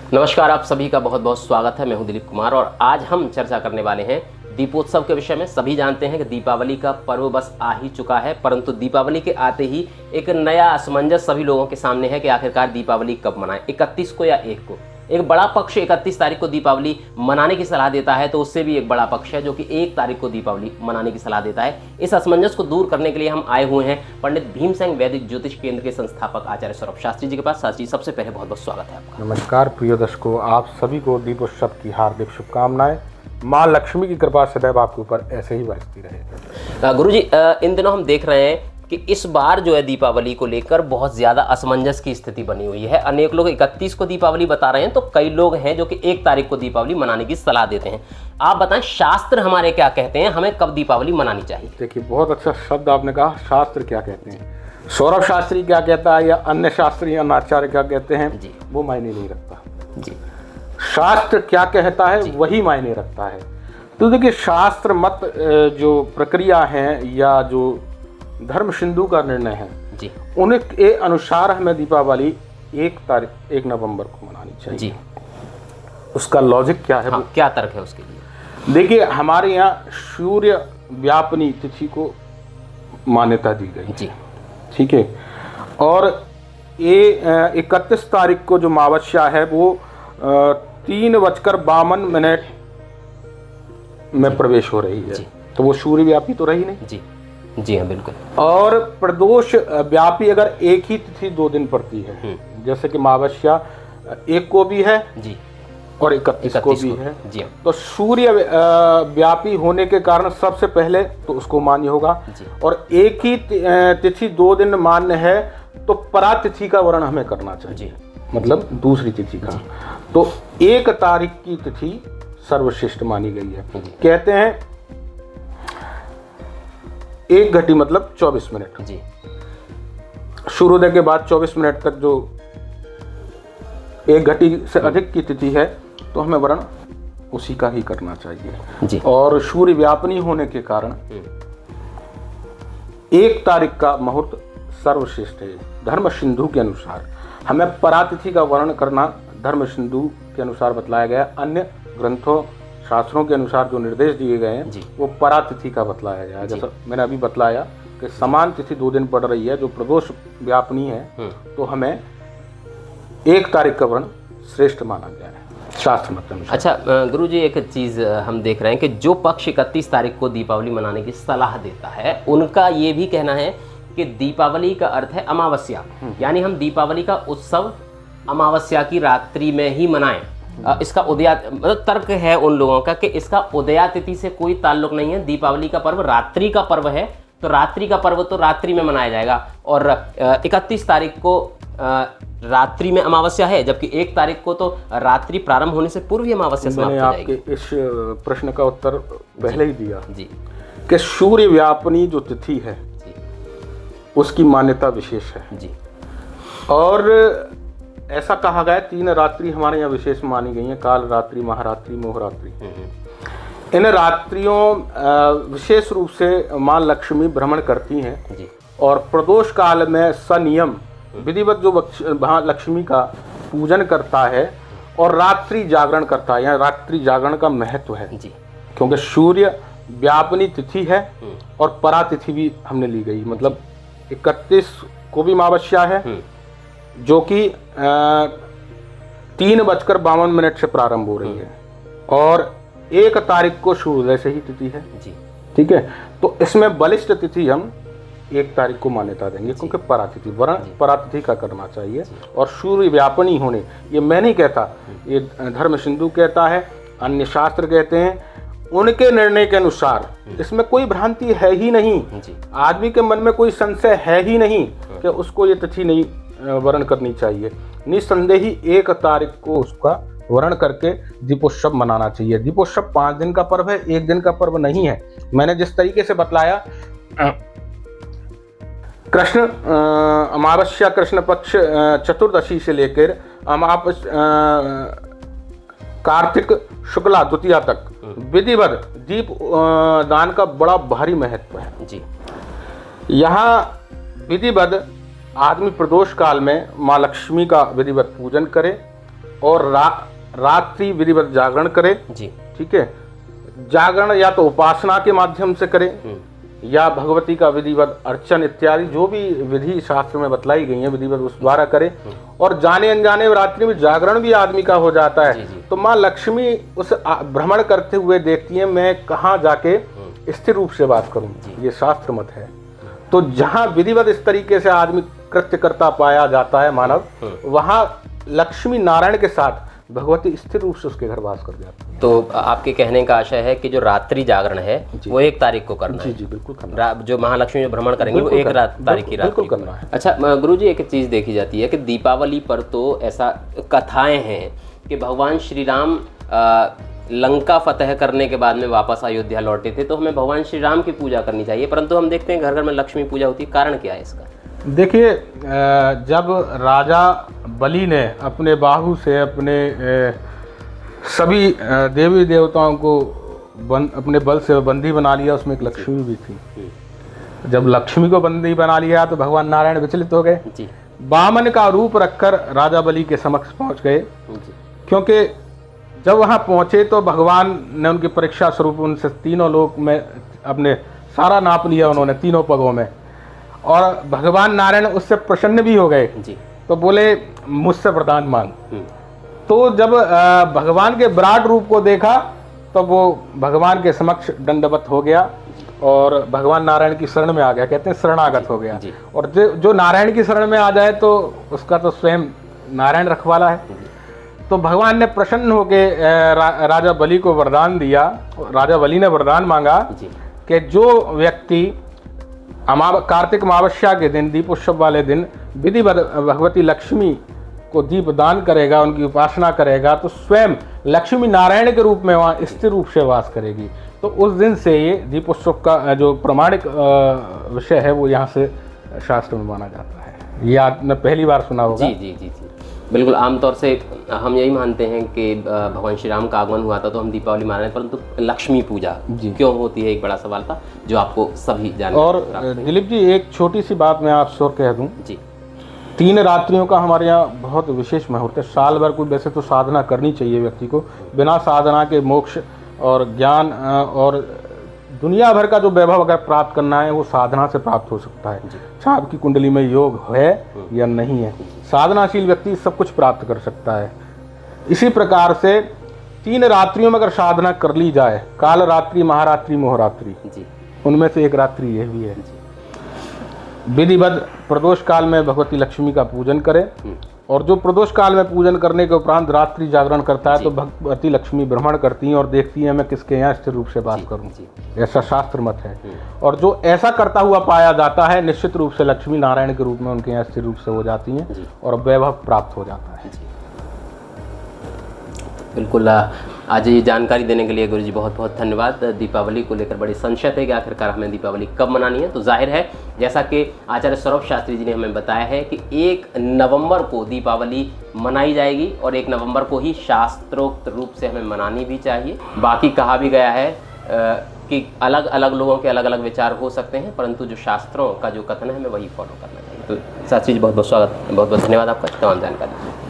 नमस्कार, आप सभी का बहुत बहुत स्वागत है। मैं हूं दिलीप कुमार और आज हम चर्चा करने वाले हैं दीपोत्सव के विषय में। सभी जानते हैं कि दीपावली का पर्व बस आ ही चुका है, परंतु दीपावली के आते ही एक नया असमंजस सभी लोगों के सामने है कि आखिरकार दीपावली कब मनाएं, 31 को या 1 को। एक बड़ा पक्ष 31 तारीख को दीपावली मनाने की सलाह देता है, तो उससे भी एक बड़ा पक्ष है जो कि 1 तारीख को दीपावली मनाने की सलाह देता है। इस असमंजस को दूर करने के लिए हम आए हुए हैं पंडित भीमसेन वैदिक ज्योतिष केंद्र के संस्थापक आचार्य सौरभ शास्त्री जी के पास। शास्त्री जी, सबसे पहले बहुत बहुत स्वागत है आपका। नमस्कार प्रिय दर्शकों, आप सभी को दीपोत्सव की हार्दिक शुभकामनाएं। माँ लक्ष्मी की कृपा सदैव आपके ऊपर ऐसे ही बरसती रहे। गुरुजी, इन दिनों हम देख रहे हैं कि इस बार जो है दीपावली को लेकर बहुत ज़्यादा असमंजस की स्थिति बनी हुई है। अनेक लोग 31 को दीपावली बता रहे हैं, तो कई लोग हैं जो कि 1 तारीख को दीपावली मनाने की सलाह देते हैं। आप बताएं, शास्त्र हमारे क्या कहते हैं, हमें कब दीपावली मनानी चाहिए? देखिए, बहुत अच्छा शब्द आपने कहा, शास्त्र क्या कहते हैं। सौरभ शास्त्री क्या कहता है या अन्य शास्त्री या आचार्य क्या कहते हैं जी, वो मायने नहीं रखता जी, शास्त्र क्या कहता है वही मायने रखता है। तो देखिए, शास्त्र मत जो प्रक्रिया है या जो धर्म सिंधु का निर्णय है जी, उनके अनुसार हमें दीपावली 1 नवंबर को मनानी चाहिए जी। उसका लॉजिक क्या है? हाँ, क्या तर्क है उसके लिए? देखिए, हमारे यहाँ सूर्य व्यापनी तिथि को मान्यता दी गई, जी, ठीक है। और ये 31 तारीख को जो अमावस्या है वो 3:52 में प्रवेश हो रही है, तो वो सूर्य व्यापी तो रही नहीं। जी, जी हाँ, बिल्कुल। और प्रदोष व्यापी अगर एक ही तिथि 2 दिन पड़ती है, जैसे कि अमावस्या 1 को भी है जी और 31 को भी है, जी हाँ, तो सूर्य व्यापी होने के कारण सबसे पहले तो उसको मान्य होगा। और एक ही तिथि 2 दिन मान्य है तो परातिथि का वर्ण हमें करना चाहिए जी, मतलब दूसरी तिथि का। तो 1 तारीख की तिथि सर्वश्रेष्ठ मानी गई है। कहते हैं 1 घटी मतलब 24 मिनट जी, सूर्योदय के बाद 24 मिनट तक जो 1 घटी से अधिक की तिथि है तो हमें वर्ण उसी का ही करना चाहिए जी। और सूर्य व्यापनी होने के कारण 1 तारीख का मुहूर्त सर्वश्रेष्ठ है। धर्म सिंधु के अनुसार हमें परातिथि का वर्ण करना धर्म सिंधु के अनुसार बतलाया गया। अन्य ग्रंथों शास्त्रों के अनुसार जो निर्देश दिए गए हैं वो परातिथि का बतलाया गया है। जैसा मैंने अभी बतलाया कि समान तिथि 2 दिन पड़ रही है जो प्रदोष व्यापनी है, तो हमें 1 तारीख का वर्ण श्रेष्ठ माना गया है शास्त्र मत अनुसार। अच्छा गुरुजी, एक चीज़ हम देख रहे हैं कि जो पक्ष 31 तारीख को दीपावली मनाने की सलाह देता है, उनका ये भी कहना है कि दीपावली का अर्थ है अमावस्या, यानी हम दीपावली का उत्सव अमावस्या की रात्रि में ही मनाएं। इसका मतलब तर्क है उन लोगों का कि इसका उदया तिथि से कोई ताल्लुक नहीं है। दीपावली का पर्व रात्रि का पर्व है, तो रात्रि का पर्व तो रात्रि में मनाया जाएगा। और 31 तारीख को रात्रि में अमावस्या है, जबकि 1 तारीख को तो रात्रि प्रारंभ होने से पूर्व ही अमावस्या समाप्त हो जाएगी। मैंने आपके इस प्रश्न का उत्तर पहले ही दिया जी कि सूर्य व्यापनी जो तिथि है उसकी मान्यता विशेष है जी। और ऐसा कहा गया 3 रात्रि हमारे यहाँ विशेष मानी गई हैं, काल रात्रि, महारात्रि, मोहरात्रि। इन रात्रियों विशेष रूप से माँ लक्ष्मी भ्रमण करती हैं जी। और प्रदोष काल में सनियम विधिवत जो लक्ष्मी का पूजन करता है और रात्रि जागरण करता है। यहाँ रात्रि जागरण का महत्व है जी, क्योंकि सूर्य व्यापनी तिथि है और परातिथि भी हमने ली गई, मतलब 31 को भी अमावस्या है जो कि 3:52 से प्रारंभ हो रही है और 1 तारीख को सूर्योदय से ही तिथि है जी, ठीक है। तो इसमें बलिष्ठ तिथि हम 1 तारीख को मान्यता देंगे क्योंकि परातिथि वर्ण परातिथि का करना चाहिए। और सूर्य व्यापनी होने, ये मैं नहीं कहता, ये धर्म सिंधु कहता है, अन्य शास्त्र कहते हैं, उनके निर्णय के अनुसार इसमें कोई भ्रांति है ही नहीं। आदमी के मन में कोई संशय है ही नहीं कि उसको ये तिथि नहीं वर्ण करनी चाहिए। निसंदेह ही 1 तारीख को उसका वर्ण करके दीपोत्सव मनाना चाहिए। दीपोत्सव 5 दिन का पर्व है, 1 दिन का पर्व नहीं है। मैंने जिस तरीके से बतलाया, कृष्ण अमावस्या कृष्ण पक्ष चतुर्दशी से लेकर कार्तिक शुक्ला द्वितीया तक विधिवत दीप दान का बड़ा भारी महत्व है जी। यहाँ विधिवत आदमी प्रदोष काल में माँ लक्ष्मी का विधिवत पूजन करे और रात्रि विधिवत जागरण करे जी। ठीक है। जागरण या तो उपासना के माध्यम से करे या भगवती का विधिवत अर्चन इत्यादि जो भी विधि शास्त्र में बतलाई गई है विधिवत उस द्वारा करे। और जाने अनजाने रात्रि में जागरण भी आदमी का हो जाता है तो माँ लक्ष्मी उस भ्रमण करते हुए देखती है मैं कहाँ जाके स्थिर रूप से बात करूं, ये शास्त्र मत है। तो जहाँ विधिवत इस तरीके से आदमी कृत्य करता पाया जाता है मानव, वहाँ लक्ष्मी नारायण के साथ भगवती स्थिर रूप से उसके घर वास कर जाती है। तो आपके कहने का आशय है कि जो रात्रि जागरण है वो 1 तारीख को करना है। जी बिल्कुल करना है। जो महालक्ष्मी जो भ्रमण करेंगे वो 1 तारीख की रात बिल्कुल करना है। अच्छा गुरुजी, एक चीज देखी जाती है कि दीपावली पर तो ऐसा कथाएं हैं कि भगवान श्री राम लंका फतह करने के बाद में वापस अयोध्या लौटे थे, तो हमें भगवान श्री राम की पूजा करनी चाहिए, परंतु हम देखते हैं घर घर में लक्ष्मी पूजा होती है। कारण क्या है इसका? देखिए, जब राजा बलि ने अपने बाहु से अपने सभी देवी देवताओं को अपने बल से बंदी बना लिया, उसमें एक लक्ष्मी भी थी। जब लक्ष्मी को बंदी बना लिया तो भगवान नारायण विचलित हो गए, वामन का रूप रखकर राजा बलि के समक्ष पहुंच गए। क्योंकि जब वहां पहुंचे तो भगवान ने उनकी परीक्षा स्वरूप उनसे तीनों लोक में अपने सारा नाप लिया उन्होंने, तीनों पगों में, और भगवान नारायण उससे प्रसन्न भी हो गए। तो बोले मुझसे वरदान मांग। तो जब भगवान के विराट रूप को देखा तो वो भगवान के समक्ष दंडवत हो गया और भगवान नारायण की शरण में आ गया, कहते हैं शरणागत हो गया। और जो नारायण की शरण में आ जाए तो उसका तो स्वयं नारायण रखवाला है। तो भगवान ने प्रसन्न होकर राजा बलि को वरदान दिया। राजा बलि ने वरदान मांगा कि जो व्यक्ति कार्तिक अमावस्या के दिन, दीपोत्सव वाले दिन विधिवत भगवती लक्ष्मी को दीप दान करेगा, उनकी उपासना करेगा, तो स्वयं लक्ष्मी नारायण के रूप में वहाँ स्थिर रूप से वास करेगी। तो उस दिन से ये दीपोत्सव का जो प्रमाणिक विषय है वो यहाँ से शास्त्र में माना जाता है। ये आपने पहली बार सुना होगा। जी बिल्कुल। आमतौर से हम यही मानते हैं कि भगवान श्री राम का आगमन हुआ था तो हम दीपावली मना रहे हैं, परंतु लक्ष्मी पूजा क्यों होती है, एक बड़ा सवाल था जो आपको सभी जानना। और दिलीप जी, एक छोटी सी बात मैं आपसे और कह दूं जी। 3 रात्रियों का हमारे यहाँ बहुत विशेष मुहूर्त है। साल भर कोई वैसे तो साधना करनी चाहिए व्यक्ति को, बिना साधना के मोक्ष और ज्ञान और दुनिया भर का जो वैभव अगर प्राप्त करना है वो साधना से प्राप्त हो सकता है। चाहे आपकी कुंडली में योग है या नहीं है, साधनाशील व्यक्ति सब कुछ प्राप्त कर सकता है। इसी प्रकार से 3 रात्रियों में अगर साधना कर ली जाए, काल रात्रि, महारात्रि, मोहरात्रि, उनमें से एक रात्रि यह भी है। विधिवत प्रदोष काल में भगवती लक्ष्मी का पूजन करें, और जो प्रदोष काल में पूजन करने के उपरांत रात्रि जागरण करता है तो भगवती लक्ष्मी भ्रमण करती हैं और देखती हैं मैं किसके यहाँ स्थिर रूप से वास करूं, ऐसा शास्त्र मत है। और जो ऐसा करता हुआ पाया जाता है निश्चित रूप से लक्ष्मी नारायण के रूप में उनके यहाँ स्थिर रूप से हो जाती हैं और वैभव प्राप्त हो जाता है। बिल्कुल। आज ये जानकारी देने के लिए गुरुजी बहुत बहुत धन्यवाद। दीपावली को लेकर बड़ी संशय है कि आखिरकार हमें दीपावली कब मनानी है, तो जाहिर है जैसा कि आचार्य सौरभ शास्त्री जी ने हमें बताया है कि 1 नवंबर को दीपावली मनाई जाएगी और 1 नवंबर को ही शास्त्रोक्त रूप से हमें मनानी भी चाहिए। बाकी कहा भी गया है कि अलग अलग लोगों के अलग अलग विचार हो सकते हैं, परंतु जो शास्त्रों का जो कथन है हमें वही फॉलो करना चाहिए। तो शास्त्री जी बहुत बहुत स्वागत, बहुत बहुत धन्यवाद आपका तमाम जानकारी।